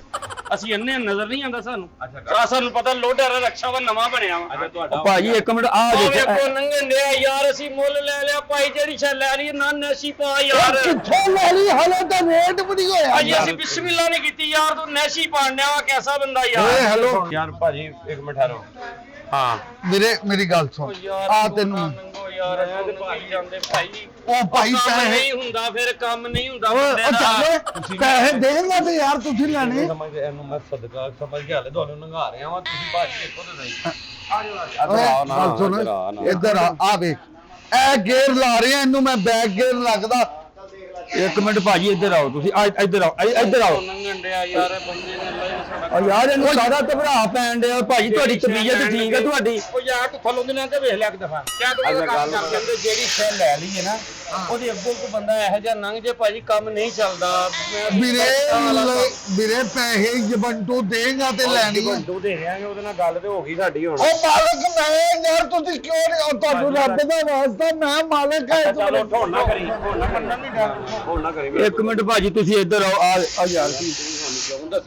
ਅਸੀਂ ਅੰਨੇ ਨਜ਼ਰ ਨਹੀਂ ਆਉਂਦਾ ਸਾਨੂੰ। ਆ ਸਾਨੂੰ ਪਤਾ ਲੋਡਰ ਰਕਸ਼ਾ ਵਾ ਨਵਾਂ ਬਣਿਆ ਵਾ। ਅੱਛਾ ਤੁਹਾਡਾ ਉਹ ਭਾਜੀ ਇੱਕ ਮਿੰਟ, ਆ ਉਹ ਦੇਖੋ ਵੇਖੋ ਨੰਗਣ ਡਿਆ ਯਾਰ, ਅਸੀਂ ਮੁੱਲ ਲੈ ਲਿਆ ਭਾਈ, ਜਿਹੜੀ ਛੇ ਲੈ ਲਈ ਨਾ ਨੈਸ਼ੀ ਪਾ ਯਾਰ। ਕਿੱਥੋਂ ਲੈ ਲਈ, ਹਲੇ ਤਾਂ ਰੇਟ ਵੀ ਨਹੀਂ ਹੋਇਆ। ਅਜੀ ਅਸੀਂ ਬਿਸਮਿਲ੍ਲਾ ਨਹੀਂ ਕੀਤੀ ਯਾਰ, ਤੂੰ ਨੈਸ਼ੀ ਪਾਣਿਆ ਵਾ, ਕੈਸਾ ਬੰਦਾ ਓਏ ਯਾਰ। ਹੈਲੋ ਯਾਰ ਭਾਜੀ ਇੱਕ ਮਿੰਟ ਠਹਿਰੋ। ਹਾਂ ਵੀਰੇ ਮੇਰੀ ਗੱਲ ਸੁਣ, ਆ ਤੈਨੂੰ ਨੰਗੋ ਯਾਰ, ਇਹ ਤੇ ਭਾਈ ਜਾਂਦੇ ਭਾਈ। ਉਹ ਭਾਈ ਕੰਮ ਪੈਸੇ ਨਹੀਂ ਹੁੰਦਾ, ਫਿਰ ਕੰਮ ਨਹੀਂ ਹੁੰਦਾ ਓਏ ਬੰਦੇ ਉਹ ਦਾ। ਚੱਲ ਪੈਸੇ ਦੇਗਾ ਤੇ ਯਾਰ ਤੁਸੀਂ ਲੈਣੇ। ਸਮਝ ਇਹਨੂੰ ਮੈਂ ਸਦਕਾ ਸਮਝ ਕੇ ਹਾਲੇ ਤੁਹਾਨੂੰ ਨੰਗਾ ਰਿਹਾ ਵਾਂ, ਤੁਸੀਂ ਭਾਜੀ ਦੇਖੋ ਤੇ ਸਹੀ। ਓਏ ਗੱਲ ਸੁਣ, ਇੱਧਰ ਆ ਵੇਖ, ਇਹ ਗੇਅਰ ਲਾ ਰਿਹਾ, ਇਹਨੂੰ ਮੈਂ ਬੈਕ ਗੇਅਰ ਲੱਗਦਾ। ਇੱਕ ਮਿੰਟ ਭਾਜੀ, ਇੱਧਰ ਆਓ ਤੁਸੀਂ, ਇੱਧਰ ਆਓ, ਇੱਧਰ ਆਓ। ਨੰਗਣ ਡਿਆ ਯਾਰ, ਇਹ ਬੰਦੇ ਨੇ ਲੈ ਸਾਡਾ। ਓ ਯਾਰ ਇਹਨੂੰ ਸਾਰਾ ਘਬਰਾ ਪੈਣ ਡਿਆ ਭਾਜੀ, ਤੁਹਾਡੀ ਤਬੀਅਤ ਠੀਕ ਹੈ ਤੁਹਾਡੀ? ਉਹ ਯਾਰ ਤੂੰ ਥੱਲੋਂ ਦੀ ਨਾ ਤੇ ਵੇਖ ਲਿਆ ਇੱਕ ਦਫਾ ਕਿਆ ਤੂੰ ਕੰਮ ਕਰ ਜਾਂਦੇ, ਜਿਹੜੀ ਸ਼ੈ ਲੈ ਲਈ ਹੈ ਨਾ, ਉਹਦੇ ਅੱਗੋਂ ਕੋ ਬੰਦਾ ਇਹੋ ਜਿਹਾ ਲੰਘ ਜੇ ਭਾਜੀ, ਕੰਮ ਨਹੀਂ ਚੱਲਦਾ। ਵੀਰੇ ਪੈਸੇ ਜਬੰਟੂ ਦੇਗਾ ਤੇ ਲੈਣੀ ਆ। ਤੂੰ ਦੇ ਰਿਆਂਗੇ ਉਹਦੇ ਨਾਲ ਗੱਲ ਤੇ ਹੋ ਗਈ ਸਾਡੀ ਹੁਣ। ਉਹ ਮਾਲਕ ਮੈਂ ਯਾਰ, ਤੁਸੀਂ ਕਿਉਂ ਨਹੀਂ, ਉਹ ਤੁਹਾਨੂੰ ਰੱਬ ਦਾ ਵਾਸਤਾ, ਮੈਂ ਮਾਲਕ ਹੈ। ਚਲੋ ਢੋਣ ਨਾ ਕਰੀ, ਢੋਣ ਨਾ ਕਰੀ। ਇੱਕ ਮਿੰਟ ਭਾਜੀ ਤੁਸੀਂ ਇੱਧਰ ਆਓ। ਆ ਯਾਰ ਕੀ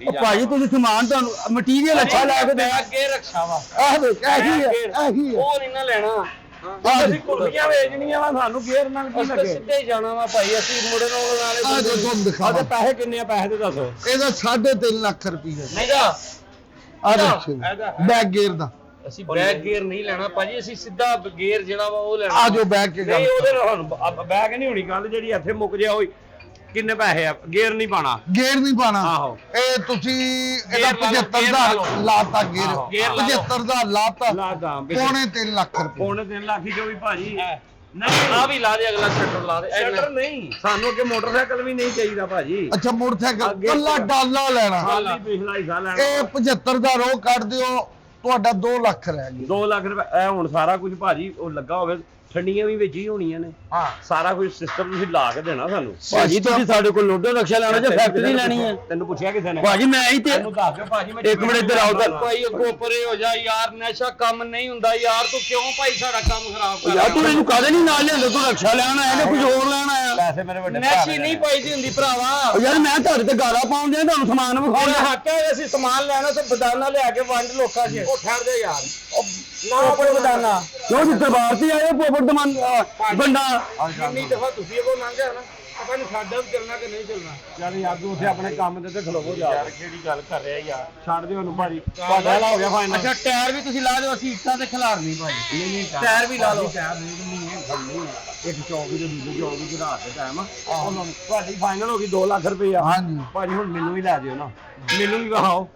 ਉਹ ਭਾਜੀ, ਤੁਸੀਂ ਸਮਾਨ ਤੁਹਾਨੂੰ ਮਟੀਰੀਅਲ ਅੱਛਾ ਲੈ ਕੇ ਦੇ। ਅੱਗੇ ਰੱਖਾ ਵਾ, ਆਹ ਵੇਖ ਇਹੀ ਹੈ, ਇਹੀ ਹੈ। ਉਹ ਨਹੀਂ ਨਾ ਲੈਣਾ। ਅਸੀਂ ਕੁਲਫੀਆਂ ਵੇਚਣੀਆਂ ਵਾ, ਸਾਨੂੰ ਗੇਰ ਨਾਲ ਕੀ ਅਸੀਂ ਤਾਂ ਲੱਗੇ? ਸਿੱਧੇ ਹੀ ਜਾਣਾ ਵਾ ਭਾਈ, ਅਸੀਂ ਮੁੜੇ ਨੂੰ ਨਾਲੇ ਆਹ ਜੋ ਤੁਹਾਨੂੰ ਦਿਖਾਵਾ, ਪੈਸੇ ਕਿੰਨੇ ਆ, ਪੈਸੇ ਤੇ ਦੱਸੋ। ਇਹਦਾ 3.5 ਲੱਖ ਰੁਪਏ ਨਹੀਂ ਜਾ। ਆ ਦੇਖੋ ਬੈਕ ਗੇਅਰ ਦਾ। ਅਸੀਂ ਬੈਕ ਗੇਅਰ ਨਹੀਂ ਲੈਣਾ ਭਾਜੀ, ਅਸੀਂ ਸਿੱਧਾ ਗੇਅਰ ਜਿਹੜਾ ਵਾ ਉਹ ਲੈਣਾ। ਆ ਜੋ ਬੈਕ ਕੇ ਗੱਲ ਨਹੀਂ ਉਹਦੇ ਨਾਲ ਹੁਣ ਬੈਗ ਨਹੀਂ ਹੋਣੀ ਗੱਲ, ਜਿਹੜੀ ਇੱਥੇ ਮੁੱਕ ਜਾ ਹੋਈ। ਕਿੰਨੇ ਪੈਸੇ ਆ? ਗੇਰ ਨਹੀਂ ਪਾਣਾ। ਗੇਅਰ ਨਹੀਂ ਪਾਣਾ। ਆਹੋ। ਇਹ ਤੁਸੀਂ ਇਹਦਾ ਗੇਅਰ ਲਾ ਲਓ, 75 ਗੇਅਰ ਦਾ ਲਾ ਲਓ। ਲਾਤਾ ਗੇਅਰ, ਆਹੋ, ਗੇਅਰ ਲਾ ਲਓ। 75 ਦਾ ਲਾਤਾ, ਲਾਦਾ ਪੌਣੇ 3 ਲੱਖ ਰੁਪਏ। ਪੌਣੇ 3 ਲੱਖ ਹੀ ਜੋ ਵੀ ਭਾਜੀ। ਨਹੀਂ ਆ ਵੀ ਲਾ ਦੇ, ਅਗਲਾ ਸ਼ਟਰ ਲਾ ਦੇ। ਸ਼ਟਰ ਨਹੀਂ, ਸਾਨੂੰ ਅੱਗੇ ਮੋਟਰਸਾਈਕਲ ਵੀ ਨਹੀਂ ਚਾਹੀਦਾ ਭਾਜੀ। ਅੱਛਾ ਮੋਟਰਸਾਈਕਲ ਕੱਲਾ ਡਾਲਾ ਲੈਣਾ। ਖਾਲੀ ਪਿਛਲਾ ਹਿੱਸਾ ਲੈਣਾ। ਇਹ 75 ਦਾ ਰੋ ਕੱਢ ਦਿਓ, ਤੁਹਾਡਾ 2 ਲੱਖ ਰਹਿ ਗਿਆ। 2 ਲੱਖ ਰੁਪਏ ਇਹ ਹੁਣ ਸਾਰਾ ਕੁਝ ਭਾਜੀ ਉਹ ਲੱਗਾ ਹੋਵੇ, ਠੰਡੀਆਂ ਵੀ ਵਿੱਚ ਹੀ ਹੋਣੀਆਂ ਨੇ। ਹਾਂ ਸਾਰਾ ਕੁਝ ਸਿਸਟਮ ਤੁਸੀਂ ਲਾ ਕੇ ਦੇਣਾ ਸਾਨੂੰ। ਭਾਜੀ ਤੁਸੀਂ ਸਾਡੇ ਕੋਲ ਲੋਡਰ ਰਕਸ਼ਾ ਲੈਣਾ ਜਾਂ ਫੈਕਟਰੀ ਲੈਣੀ ਹੈ? ਤੈਨੂੰ ਪੁੱਛਿਆ ਕਿਸੇ ਨੇ? ਭਾਜੀ ਮੈਂ ਹੀ ਤੇ ਤੈਨੂੰ ਦੱਸ ਦਿਓ ਭਾਜੀ, ਮੈਂ ਇੱਕ ਮਿੰਟ ਇੱਧਰ ਆਓ ਤਾਂ। ਭਾਈ ਅੱਗੋਂ ਪਰੇ ਹੋ ਜਾ ਯਾਰ, ਨਸ਼ਾ ਕੰਮ ਨਹੀਂ ਹੁੰਦਾ ਯਾਰ, ਤੂੰ ਕਿਉਂ ਭਾਈ ਸਾਡਾ ਕੰਮ ਖਰਾਬ ਕਰ ਯਾਰ ਤੂੰ ਮੈਨੂੰ ਕਾਹਦੇ ਨਹੀਂ ਨਾਲ ਲਿਆਂਦਾ? ਤੂੰ ਰਕਸ਼ਾ ਲੈਣ ਆਇਆ ਜਾਂ ਕੁਝ ਹੋਰ ਲੈਣ ਆਇਆ? ਪੈਸੇ ਮੇਰੇ ਵੱਡੇ ਨਸ਼ੀ ਨਹੀਂ ਪਾਈਦੀ ਹੁੰਦੀ ਭਰਾਵਾ। ਓ ਯਾਰ ਮੈਂ ਤੁਹਾਡੇ ਤੇ ਗਾਲਾਂ ਪਾਉਂਦੇ ਆ, ਤੁਹਾਨੂੰ ਸਮਾਨ ਹੁਣ ਵਿਖਾਉਣਾ। ਹੱਕ ਹੈ ਅਸੀਂ ਸਮਾਨ ਲੈਣਾ ਤੇ ਬਦਾਨਾ ਲਿਆ ਕੇ ਵੰਡ ਲੋਕਾਂ 'ਚ। ਉਹ ਠਹਿਰ ਦੇ ਯਾਰ, ਨਾ ਆਪਣੇ ਬਦਾਨਾ ਕਿਉਂ ਜੀ ਦਰਬਾਰ ਤੇ ਆਏ ਪੋਪਟ ਦਮਨ ਬੰਦਾ। ਕਿੰਨੀ ਦਫਾ ਤੁਸੀਂ ਉਹ ਲੰਘਿਆ ਨਾ, ਪਤਾ ਨਹੀਂ ਸਾਡਾ ਵੀ ਚੱਲਣਾ ਕਿ ਨਹੀਂ ਚੱਲਣਾ। ਯਾਰ ਯਾਰ ਤੂੰ ਉੱਥੇ ਆਪਣੇ ਕੰਮ ਦੇ ਤੇ ਖਲੋਵੋ ਯਾਰ। ਕਿਹੜੀ ਗੱਲ ਕਰ ਰਿਹਾ ਯਾਰ? ਛੱਡ ਦਿਓ ਉਹਨੂੰ ਭਾਜੀ, ਤੁਹਾਡਾ ਹੋ ਗਿਆ ਫਾਈਨਲ। ਅੱਛਾ ਟਾਇਰ ਵੀ ਤੁਸੀਂ ਲਾ ਦਿਓ, ਅਸੀਂ ਇੱਟਾਂ ਤੇ ਖਿਲਾਰਨੀ ਭਾਈ। ਨਹੀਂ ਟਾਇਰ ਵੀ ਲਾ ਲਓ। ਟਾਇਰ ਨਹੀਂ ਹੈ, ਗੱਲ ਨਹੀਂ ਹੈ। ਇੱਕ ਚੌਕ ਦੇ ਦੂਜੇ ਚੌਕ ਦੀ ਰਾਤ ਦੇ ਟਾਈਮ ਆ, ਤੁਹਾਡੀ ਫਾਈਨਲ ਹੋ ਗਈ 2 ਲੱਖ ਰੁਪਏ। ਹਾਂਜੀ ਭਾਜੀ ਹੁਣ ਮੈਨੂੰ ਵੀ ਲੈ ਦਿਓ ਨਾ, ਮੈਨੂੰ ਵੀ ਵਹਾਓ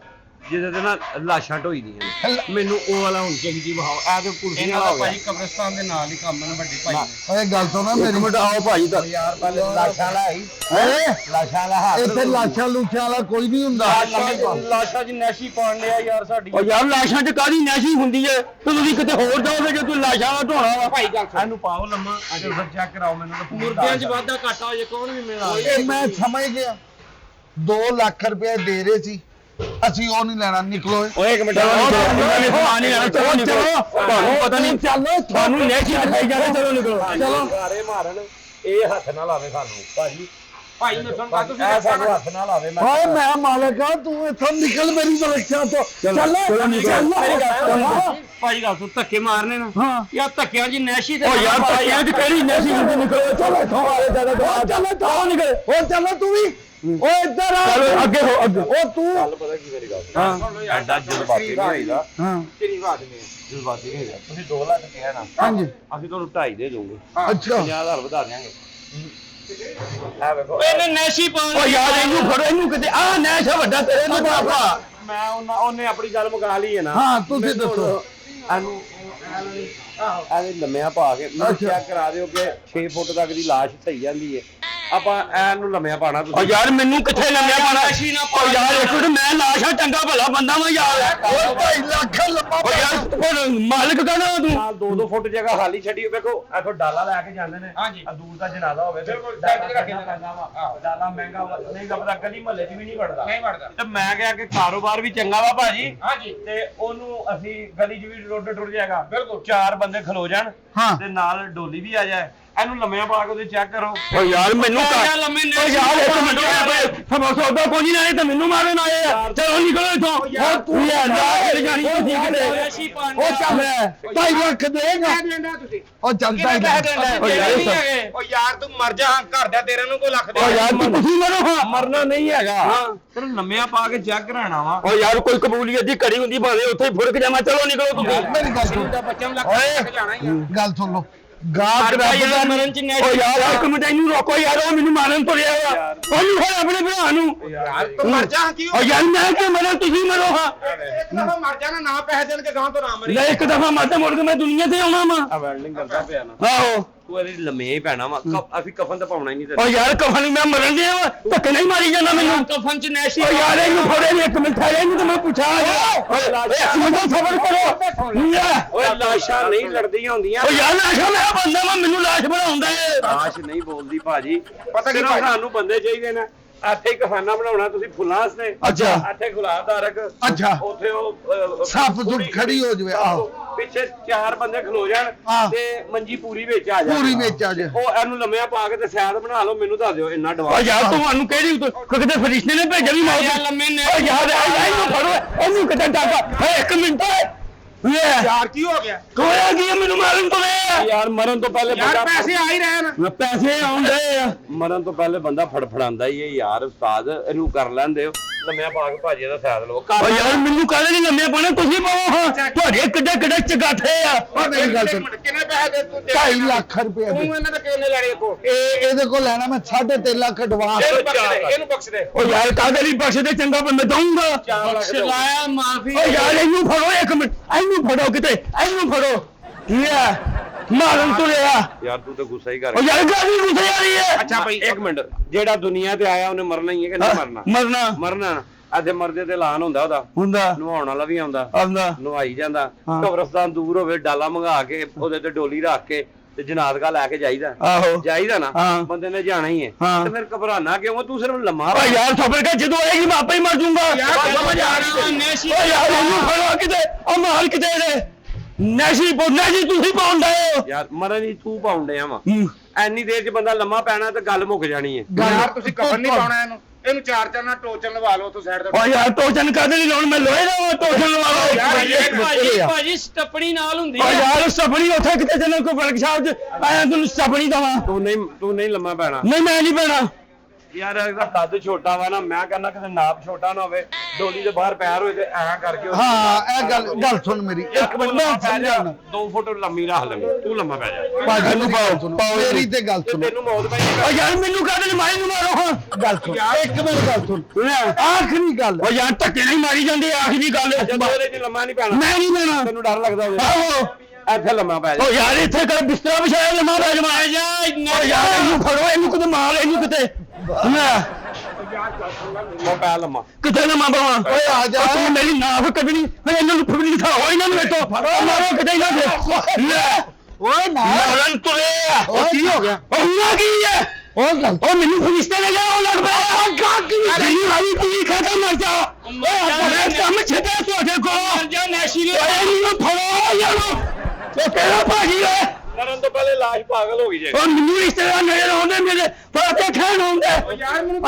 ਜਿਹਦੇ ਤੇ ਨਾ ਲਾਸ਼ਾਂ ਢੋਈ ਦੀਆਂ ਨੇ। ਮੈਨੂੰ ਉਹ ਵਾਲਾ ਹੁਣ ਚਾਹੀਦੀ ਵਹਾਓ। ਇਹ ਤੇ ਕੁਰਸੀ ਇਹਨਾਂ ਵਾਲਾ ਦਾ ਹੋ ਗਿਆ ਭਾਈ ਕਬਰਸਤਾਨ ਦੇ ਨਾਲ ਹੀ ਕੰਮ ਨੇ ਵੱਡੇ ਭਾਈ ਨੇ। ਓਏ ਗੱਲ ਸੁਣੋ ਮੇਰੀ। ਮਿੰਟ ਆਓ ਭਾਜੀ ਤਾਂ। ਯਾਰ ਪਹਿਲੇ ਲਾਸ਼ਾਂ ਲਾਈ, ਏ ਲਾਸ਼ਾਂ ਵਾਲਾ ਹੱਥ। ਇੱਥੇ ਲਾਸ਼ਾਂ ਲੂਸ਼ਾਂ ਵਾਲਾ ਕੋਈ ਨਹੀਂ ਹੁੰਦਾ। ਲਾਸ਼ਾਂ 'ਚ ਨਸ਼ੀ ਪਾਣ ਲਿਆ ਯਾਰ ਸਾਡੀ। ਓ ਯਾਰ ਲਾਸ਼ਾਂ 'ਚ ਕਾਹਦੀ ਨੈਸ਼ੀ ਹੁੰਦੀ ਏ? ਤੇ ਤੁਸੀਂ ਕਿਤੇ ਹੋਰ ਜਾਓਗੇ ਜੇ ਤੁਸੀਂ ਲਾਸ਼ਾਂ ਦਾ ਢੋਣਾ ਵਾ। ਭਾਈ ਗੱਲ ਇਹਨੂੰ ਪਾਓ ਲੰਮਾ, ਅਜੇ ਫਿਰ ਚੈੱਕ ਕਰਾਓ ਮੈਨੂੰ ਤਾਂ। ਮੁਰਦਿਆਂ 'ਚ ਵਾਧਾ ਘਾਟਾ ਹੋ ਜੇ ਕੌਣ ਵੀ ਮੇਰਾ। ਇਹ ਮੈਂ ਸਮਝ ਗਿਆ, 2 ਲੱਖ ਰੁਪਏ ਦੇ ਰਹੇ ਸੀ, ਅਸੀਂ ਉਹ ਨਹੀਂ ਲੈਣਾ, ਨਿਕਲੋ। ਓਏ ਇੱਕ ਮਿੰਟ, ਸਮਾਨ ਹੀ ਲੈਣਾ, ਚਲੋ ਨਿਕਲੋ। ਤੁਹਾਨੂੰ ਪਤਾ ਨਹੀਂ, ਚੱਲੋ ਤੁਹਾਨੂੰ ਨੈਸ਼ੀ ਦਿਖਾਈ ਜਾ ਰਹੀ, ਚਲੋ ਨਿਕਲੋ। ਚਲੋ ਗਾਰੇ ਮਾਰਨ, ਇਹ ਹੱਥ ਨਾ ਲਾਵੇ ਸਾਨੂੰ ਭਾਜੀ। ਭਾਈ ਨੂੰ ਸੁਣ ਤੁਸੀਂ ਇਹ ਸਾਨੂੰ ਹੱਥ ਨਾ ਲਾਵੇ। ਓਏ ਮੈਂ ਮਾਲਕ ਆ, ਤੂੰ ਇੱਥੋਂ ਨਿਕਲ ਮੇਰੀ ਸੁਰੱਖਿਆ ਤੋਂ। ਚੱਲ ਭਾਈ ਗੱਲ ਸੁਣ, ਧੱਕੇ ਮਾਰਨੇ ਨਾ ਹਾਂ ਯਾਰ, ਧੱਕਿਆਂ 'ਚ ਨੈਸ਼ੀ ਤੇ ਓ ਯਾਰ ਧੱਕਿਆਂ 'ਚ ਕਿਹੜੀ ਨੈਸ਼ੀ ਹੁੰਦੀ? ਨਿਕਲੋ ਚਲੋ ਇੱਥੋਂ ਆਲੇ ਜਿਆਦਾ ਚਲੋ ਨਿਕਲ। ਓ ਚੱਲ ਤੂੰ ਵੀ, ਓ ਇੱਧਰ ਆ। ਚਲੋ ਅੱਗੇ ਹੋ ਅੱਗੇ। ਓ ਤੂੰ ਪਤਾ ਕੀ ਮੇਰੀ ਗੱਲ, ਐਡਾ ਜਜ਼ਬਾਤੀ ਨਹੀਂ ਹੋਈਦਾ। ਹਾਂ ਤੇਰੀ ਬਾਤ ਨਹੀਂ। ਜਜ਼ਬਾਤੀ ਨਹੀਂ ਹੋਈਦਾ। ਤੁਸੀਂ 2 ਲੱਖ ਕਿਹਾ ਨਾ, ਹਾਂਜੀ ਅਸੀਂ ਤੁਹਾਨੂੰ 2.5 ਦੇ ਦੂੰਗੇ। ਅੱਛਾ 50,000 ਵਧਾ ਦਿਆਂਗੇ। ਆ ਵੇਖੋ ਇਹਨੇ ਨੈਸ਼ੀ ਪਾਉਣ ਓ ਯਾਰ ਇਹਨੂੰ ਫੜੋ ਇਹਨੂੰ ਕਿਤੇ ਆ ਨੈਸ਼ ਆ ਵੱਡਾ ਤੇਰੇ ਨੂੰ ਬਾਬਾ ਮੈਂ ਉਹਨੇ ਆਪਣੀ ਗੱਲ ਮੁਕਾ ਲਈ ਹੈ ਨਾ ਹਾਂ ਤੁਸੀਂ ਦੱਸੋ ਇਹਨੂੰ ਐਵੇਂ ਲੰਮਿਆਂ ਪਾ ਕੇ ਮੈਨੂੰ ਚੈੱਕ ਕਰਾ ਦਿਓ ਕਿ 6 ਫੁੱਟ ਤੱਕ ਦੀ ਲਾਸ਼ ਸਹੀ ਜਾਂਦੀ ਹੈ ਆਪਾਂ ਇਹਨੂੰ ਲੰਮਿਆਂ ਪਾਣਾ ਓ ਯਾਰ ਮੈਨੂੰ ਕਿੱਥੇ ਲੰਮਿਆ ਪਾਣਾ ਓ ਯਾਰ ਇੱਕ ਮਿੰਟ ਮੈਂ ਲਾਸ਼ਾ ਚੰਗਾ ਭਲਾ ਬੰਦਾ ਮੈਂ ਯਾਰ ਓਏ 2.5 ਲੱਖ ਲੰਮਾ ਓ ਯਾਰ ਹੁਣ ਮਾਲਕ ਕਹਣਾ ਤੂੰ ਨਾਲ 2-2 ਫੁੱਟ ਜਗ੍ਹਾ ਖਾਲੀ ਛੱਡੀ ਵੇਖੋ ਇਥੋਂ ਡਾਲਾ ਲੈ ਕੇ ਜਾਂਦੇ ਨੇ ਹਾਂਜੀ। ਆ ਦੂਰ ਦਾ ਜਨਾਜ਼ਾ ਹੋਵੇ ਬਿਲਕੁਲ, ਡਾਲਾ ਰੱਖੇ ਜਾਂਦਾ ਡਾਲਾ ਮਹਿੰਗਾ ਨਹੀਂ ਲੱਭਦਾ ਗਲੀ ਮਹੱਲੇ 'ਚ ਵੀ ਨਹੀਂ ਵੜਦਾ ਨਹੀਂ ਵੜਦਾ। ਤੇ ਮੈਂ ਕਿਹਾ ਕਿ ਕਾਰੋਬਾਰ ਵੀ ਚੰਗਾ ਵਾ ਭਾਜੀ ਹਾਂਜੀ। ਤੇ ਉਹਨੂੰ ਅਸੀਂ ਗਲੀ 'ਚ ਵੀ ਰੋਡ ਟੁੱਟ ਜਾਏਗਾ ਬਿਲਕੁਲ। 4 ਬੰਦੇ ਖਲੋ ਜਾਣ ਹਾਂ। ਤੇ ਨਾਲ ਡੋਲੀ ਵੀ ਆ ਜਾਏ ਇਹਨੂੰ ਲੰਮਿਆਂ ਪਾ ਕੇ ਉਹਦੇ ਚੈੱਕ ਕਰੋ ਓ ਯਾਰ ਮੈਨੂੰ ਯਾਰ ਲੰਮੇ ਓ ਯਾਰ ਇੱਕ ਮਿੰਟ ਸਭਾ ਸੌਦਾ ਕੋਈ ਨਹੀਂ ਤਾਂ ਮੈਨੂੰ ਮਾਰਨ ਆਏ ਆ ਚਲੋ ਨਿਕਲੋ ਇੱਥੋਂ ਯਾਰ ਤੂੰ ਯਾਰ ਨਾ ਜਾਣੀ ਤੁਸੀਂ ਕਿਤੇ ਨੈਸ਼ੀ ਪਾਉਣ ਉਹ ਚੱਲ 2.5 ਲੱਖ ਦੇਗਾ ਲੈਂਦਾ ਤੁਸੀਂ ਉਹ ਚੱਲ 2.5 ਲੱਖ ਓ ਯਾਰ ਓ ਯਾਰ ਤੂੰ ਮਰ ਜਾ ਘਰ ਦਾ ਤੇਰੇ ਨੂੰ ਕੋਈ ਲੱਖ ਦੇ ਓ ਯਾਰ ਤੁਸੀਂ ਮਰੋ ਹਾਂ ਮਰਨਾ ਨਹੀਂ ਹੈਗਾ ਤੈਨੂੰ ਲੰਮਿਆਂ ਪਾ ਕੇ ਚੈੱਕ ਕਰਾਣਾ ਵਾ ਓ ਯਾਰ ਕੋਈ ਕਬੂਲੀਅਤ ਦੀ ਘੜੀ ਹੁੰਦੀ ਭਾਵੇਂ ਉੱਥੇ ਹੀ ਫੁਰਕ ਜਾਵਾਂ ਚਲੋ ਨਿਕਲੋ ਤੁਸੀਂ ਮੇਰੀ ਗੱਲ ਸੁਣ ਦਾ ਬੱਚਾ ਨੂੰ ਲੱਖ ਓਏ ਜਾਣਾ ਹੀ ਆ ਗੱਲ ਸੁਣ ਲੋ ਗਾਹਕ ਯਾਰ ਰੱਬ ਦਾ ਮਰਨ ਚ ਓ ਯਾਰ ਇੱਕ ਮਿੰਟ ਇਹਨੂੰ ਰੋਕੋ ਯਾਰ ਉਹ ਮੈਨੂੰ ਮਾਰਨ ਤੋਂ ਰਿਹਾ ਵਾ ਉਹਨੂੰ ਹੋਰ ਆਪਣੇ ਭਰਾ ਨੂੰ ਯਾਰ ਤੂੰ ਮਰ ਜਾ ਕੀ ਓ ਯਾਰ ਮੈਂ ਕਿ ਮਰਾਂ ਤੁਸੀਂ ਮਰੋ ਹਾਂ ਇੱਕ ਦਫਾ ਮਰ ਜਾਣਾ ਨਾ ਪੈਸੇ ਦੇਣ ਕੇ ਗਾਂ ਤੋਂ ਨਾ ਮਰੀ ਲੈ ਇੱਕ ਦਫਾ ਮਾਤਾ ਮੁੜ ਕੇ ਮੈਂ ਦੁਨੀਆ ਤੇ ਆਉਣਾ ਵਾ ਆ ਵੈਲਡਿੰਗ ਕਰਦਾ ਪਿਆ ਨਾ ਆਹੋ ਤੂੰ ਇਹਦੀ ਲੰਮੇ ਹੀ ਪੈਣਾ ਵਾ ਅਸੀਂ ਕਫਨ ਤਾਂ ਪਾਉਣਾ ਹੀ ਨਹੀਂ ਓ ਯਾਰ ਕਫਨ ਮੈਂ ਮਰਨ ਦੇ ਵਾ ਧੱਕੇ ਨਹੀਂ ਮਾਰੀ ਜਾਂਦਾ ਮੈਨੂੰ ਕਫਨ ਚ ਨੈਸ਼ੀ ਓ ਯਾਰ ਇਹਨੂੰ ਫੜੇ ਨੀ ਇੱਕ ਮਿੰਟ ਠਹਿਰੇ ਇਹਨੂੰ ਤਾਂ ਮੈਂ ਪੁੱਛਾਂ ਓਏ ਇੱਕ ਮਿੰਟ ਸਬਰ ਕਰੋ ਓਏ ਲਾਸ਼ਾਂ ਨਹੀਂ ਲੜਦੀਆਂ ਹੁੰਦੀਆਂ ਓ ਯਾਰ ਲਾਸ਼ਾ ਮੈਂ ਬੰਦਾ ਵਾ ਮੈਨੂੰ ਲਾਸ਼ ਬਣਾਉਂਦਾ ਏ ਲਾਸ਼ ਨਹੀਂ ਬੋਲਦੀ ਭਾਜੀ ਪਤਾ ਕੀ ਸਿਰਫ ਭਾਜੀ? ਸਾਨੂੰ ਬੰਦੇ ਚਾਹੀਦੇ ਨੇ ਇੱਥੇ ਹੀ ਕਫਾਨਾ ਬਣਾਉਣਾ ਤੁਸੀਂ ਫੁੱਲਾਂ ਵਾਸਤੇ ਅੱਛਾ। ਇੱਥੇ ਗੁਲਾਬ ਦਾ ਰਕ ਅੱਛਾ। ਉੱਥੇ ਉਹ ਸੱਪ ਸੁੱਪ ਖੜੀ ਹੋ ਜਾਵੇ, ਆਹੋ। ਪਿੱਛੇ 4 ਬੰਦੇ ਖਲੋ ਜਾਣ ਆਹ। ਤੇ ਮੰਜੀ ਪੂਰੀ ਵਿੱਚ ਆ ਜਾਏ ਪੂਰੀ ਵਿੱਚ ਆ ਜਾਏ। ਉਹ ਇਹਨੂੰ ਲੰਮਿਆਂ ਪਾ ਕੇ ਤੇ ਸ਼ਾਇਦ ਬਣਾ ਲਓ ਮੈਨੂੰ ਦੱਸ ਦਿਓ ਇੰਨਾ ਓ ਡਵਾ ਯਾਰ ਤੁਹਾਨੂੰ ਕਿਹੜੀ ਕਿਤੇ ਫਰਿਸ਼ਤੇ ਨੇ ਭੇਜਿਆ ਵੀ ਮੌਤ ਯਾਰ ਲੰਮੇ ਨੇ ਓ ਯਾਰ ਇਹਨੂੰ ਫੜੋ ਇਹਨੂੰ ਕਿਤੇ ਟਾਕਾ ਓਏ ਇੱਕ ਮਿੰਟ ਓਏ ਯਾਰ ਕੀ ਹੋ ਗਿਆ ਕੋਇਆ ਕੀ ਮੈਨੂੰ ਮਾਰਨ ਤੋਂ ਰਿਹਾ ਯਾਰ ਮਰਨ ਤੋਂ ਪਹਿਲੇ ਯਾਰ ਪੈਸੇ ਆ ਹੀ ਰਹੇ ਨੇ ਪੈਸੇ ਆਉਂਦੇ ਆ ਮਰਨ ਤੋਂ ਪਹਿਲੇ ਬੰਦਾ ਫੜਫੜਾਉਂਦਾ ਹੀ ਹੈ ਯਾਰ ਉਸਤਾਦ ਇਹਨੂੰ ਕਰ ਲੈਂਦੇ ਹੋ ਲੰਮਿਆਂ ਪਾ ਕੇ ਭਾਜੀ ਦਾ ਸਾਥ ਲਓ ਓ ਯਾਰ ਮੈਨੂੰ ਕਾਹਦੇ ਨਹੀਂ ਲੰਮੇ ਪਾਣਾ ਤੁਸੀਂ ਪਾਓ ਹਾਂ ਤੁਹਾਡੇ ਕਿੱਡੇ ਚਗਾਠੇ ਆ ਓ ਮੇਰੀ ਗੱਲ ਸੁਣ ਕਿੰਨੇ ਪੈਸੇ ਦੇ ਤੂੰ 2.5 ਲੱਖ ਰੁਪਏ ਤੂੰ ਦੇ ਇਹਨਾਂ ਦਾ ਕਿੰਨੇ ਲੈਣੇ ਕੋ ਇਹਦੇ ਕੋਲ ਲੈਣਾ ਮੈਂ 3.5 ਲੱਖ ਐਡਵਾਂਸ ਇਹਨੂੰ ਬਖਸ਼ ਦੇ ਓ ਯਾਰ ਕਾਹਦੇ ਲਈ ਬਖਸ਼ ਦੇ ਚੰਗਾ ਬੰਦਾ ਦਊਂਗਾ ਬਖਸ਼ ਲਾਇਆ ਮਾਫੀ ਓ ਯਾਰ ਇਹਨੂੰ ਫੜੋ ਇੱਕ ਮਿੰਟ ਇਹਨੂੰ ਫੜੋ ਕਿਤੇ ਇਹਨੂੰ ਫੜੋ ਕੀ ਆ ਮਾਰਨ ਤੋਂ ਰਿਹਾ ਯਾਰ ਤੂੰ ਤਾਂ ਗੁੱਸਾ ਹੀ ਕਰ ਓ ਯਾਰ ਗਾਲੀ ਗੁੱਸੇ ਆ ਰਹੀ ਹੈ ਅੱਛਾ ਭਾਈ ਇੱਕ ਮਿੰਟ ਜਿਹੜਾ ਦੁਨੀਆ ਤੇ ਆਇਆ ਉਹਨੇ ਮਰਨਾ ਹੀ ਹੈ ਕਿ ਨਹੀਂ ਮਰਨਾ ਮਰਨਾ ਮਰਨਾ ਅੱਜ ਮਰਦੇ ਤੇ ਐਲਾਨ ਹੁੰਦਾ ਉਹਦਾ ਹੁੰਦਾ ਨਵਾਉਣ ਵਾਲਾ ਵੀ ਆਉਂਦਾ ਆਉਂਦਾ ਨਵਾਈ ਜਾਂਦਾ ਹਾਂ। ਕਬਰਸਤਾਨ ਦੂਰ ਹੋਵੇ ਡਾਲਾ ਮੰਗਾ ਕੇ ਉਹਦੇ ਤੇ ਡੋਲੀ ਰੱਖ ਕੇ ਤੇ ਜਨਾਜ਼ਗਾ ਲੈ ਕੇ ਜਾਈਦਾ ਆਹੋ ਜਾਈਦਾ ਨਾ ਹਾਂ। ਬੰਦੇ ਨੇ ਜਾਣਾ ਹੀ ਹੈ ਹਾਂ। ਤੇ ਫਿਰ ਘਬਰਾਣਾ ਕਿਉਂ ਤੂੰ ਸਿਰਫ ਲੰਮਾ ਓ ਯਾਰ ਸਫਰ ਕਰ ਜਦੋਂ ਆਏਗੀ ਮੈਂ ਆਪੇ ਹੀ ਮਰ ਜਾਊਂਗਾ ਸਮਝ ਆ ਰਿਹਾ ਨੈਸ਼ੀ ਓ ਯਾਰ ਇਹਨੂੰ ਫੜੋ ਕਿਤੇ ਓ ਮਾਰ ਕਿਤੇ ਇਹਦੇ ਨੈਸ਼ੀ ਤੁਸੀਂ ਪਾਉਂਦੇ ਹੋ ਯਾਰ ਮਰਨ ਹੀ ਤੂੰ ਪਾਉਂਦੇ ਆ ਵਾ ਹੂੰ। ਐਨੀ ਦੇਰ ਚ ਬੰਦਾ ਲੰਮਾ ਪੈਣਾ ਤੇ ਗੱਲ ਮੁੱਕ ਜਾਣੀ ਹੈ ਯਾਰ ਤੁਸੀਂ ਕਫਨ ਨਹੀਂ ਪਾਉਣਾ ਇਹਨੂੰ ਚਾਰ ਚਾਰ ਨਾਲ ਟੋਚਨ ਲਵਾ ਲਓ ਤੂੰ ਸਾਈਡ ਤੇ ਓ ਯਾਰ ਟੋਚਨ ਕਾਹਦੇ ਲਈ ਲਾਉਣ ਮੈਂ ਲੋਹੇ ਦਾ ਟੋਚਨ ਲਵਾ ਲਓ ਭਾਜੀ ਸਟੱਪਣੀ ਨਾਲ ਹੁੰਦੀ ਓ ਯਾਰ ਸਪਣੀ ਉੱਥੇ ਕਿਤੇ ਜਨਾਂ ਕੋਈ ਵਰਕਸ਼ਾਪ ਚ ਆਇਆ ਤੈਨੂੰ ਸਪਣੀ ਦਵਾਂ ਤੂੰ ਨਹੀਂ ਲੰਮਾ ਪੈਣਾ ਨਹੀਂ ਮੈਂ ਨਹੀਂ ਪੈਣਾ ਯਾਰ ਇਹਦਾ ਕੱਦ ਛੋਟਾ ਵਾ ਨਾ ਮੈਂ ਕਹਿੰਦਾ ਕਿਤੇ ਨਾਪ ਛੋਟਾ ਨਾ ਹੋਵੇ ਡੋਲੀ ਦੇ ਬਾਹਰ ਪੈਰ ਹੋਏ ਤੇ ਐਂ ਕਰਕੇ ਹਾਂ ਇਹ ਗੱਲ ਸੁਣ ਮੇਰੀ ਇੱਕ ਮਿੰਟ ਮੈਂ ਸਮਝਾਉਣਾ 2 ਫੁੱਟ ਲੰਮੀ ਰੱਖ ਲੈ ਤੂੰ ਲੰਮਾ ਪੈ ਜਾ ਭਾਜੀ ਨੂੰ ਪਾਓ ਮੇਰੀ ਤੇ ਗੱਲ ਤੇ ਸੁਣ ਤੈਨੂੰ ਮੌਤ ਪੈ ਓ ਯਾਰ ਮੈਨੂੰ ਕਾਹਦੇ ਲਈ ਮਾਰੀ ਨੂੰ ਮਾਰੋ ਹਾਂ ਗੱਲ ਸੁਣ ਇੱਕ ਮਿੰਟ ਗੱਲ ਸੁਣ ਆਖਰੀ ਗੱਲ ਓ ਯਾਰ ਧੱਕੇ ਨਹੀਂ ਮਾਰੀ ਜਾਂਦੇ ਆਖਰੀ ਗੱਲ ਜਦੋਂ ਉਹਦੇ ਚ ਲੰਮਾ ਨਹੀਂ ਪੈਣਾ ਮੈਂ ਨਹੀਂ ਪੈਣਾ ਤੈਨੂੰ ਡਰ ਲੱਗਦਾ ਹੋਵੇ ਆਹੋ ਇੱਥੇ ਲੰਮਾ ਪੈ ਜਾ ਓ ਯਾਰ ਇੱਥੇ ਕਰ ਬਿਸਤਰਾ ਵਿਛਾਇਆ ਲੰਮਾ ਪੈ ਜਾਵਾਂ ਓ ਯਾਰ ਇਹਨੂੰ ਫੜੋ ਇਹਨੂੰ ਕਿਤੇ ਮਾਰ ਇਹਨੂੰ ਕਿਤੇ ਮੈਂ ਪੈ ਲੰਮਾ ਕਿਤੇ ਨਾ ਮਾਂ ਓਏ ਆ ਜਾ ਤੂੰ ਮੇਰੀ ਨਾਫ ਕੱਢਣੀ ਮੈਂ ਇਹਨਾਂ ਨੂੰ ਫੜਨੀ ਦਿਖਾਓ ਇਹਨਾਂ ਨੂੰ ਇੱਥੋਂ ਮਾਰੋ ਕਿਤੇ ਨਾ ਲੈ ਓਏ ਨਾ ਮਾਰਨ ਤੁਰੇ ਓ ਕੀ ਹੋ ਗਿਆ ਉਹ ਹੁਆ ਕੀ ਹੈ ਉਹ ਗੱਲ ਉਹ ਮੈਨੂੰ ਫਰਿਸ਼ਤੇ ਨੇ ਕਿਹਾ ਉਹ ਲੜ ਪਿਆ ਕਾਕੀ ਨਹੀਂ ਆਈ ਕੀ ਖਤਮ ਮਰ ਜਾ ਓਏ ਆਪਣੇ ਕੰਮ ਛੱਡਿਆ ਤੁਹਾਡੇ ਕੋਲ ਜਾ ਨੈਸ਼ੀ ਨੇ ਓਏ ਇਹਨੂੰ ਫੜੋ ਯਾਰ ਉਹ ਕਿਹੜਾ ਭਾਜੀ ਹੈ ਮਰਨ ਤੋਂ ਪਹਿਲੇ ਲਾਸ਼ ਪਾਗਲ ਹੋ ਗਈ ਜੇ ਉਹ ਮੈਨੂੰ ਰਿਸ਼ਤੇਦਾਰ ਨਜ਼ਰ ਆਉਂਦੇ ਮੇਰੇ ਪਰ ਤੇ ਖਾਣ ਆਉਂਦੇ ਯਾਰ ਮੈਨੂੰ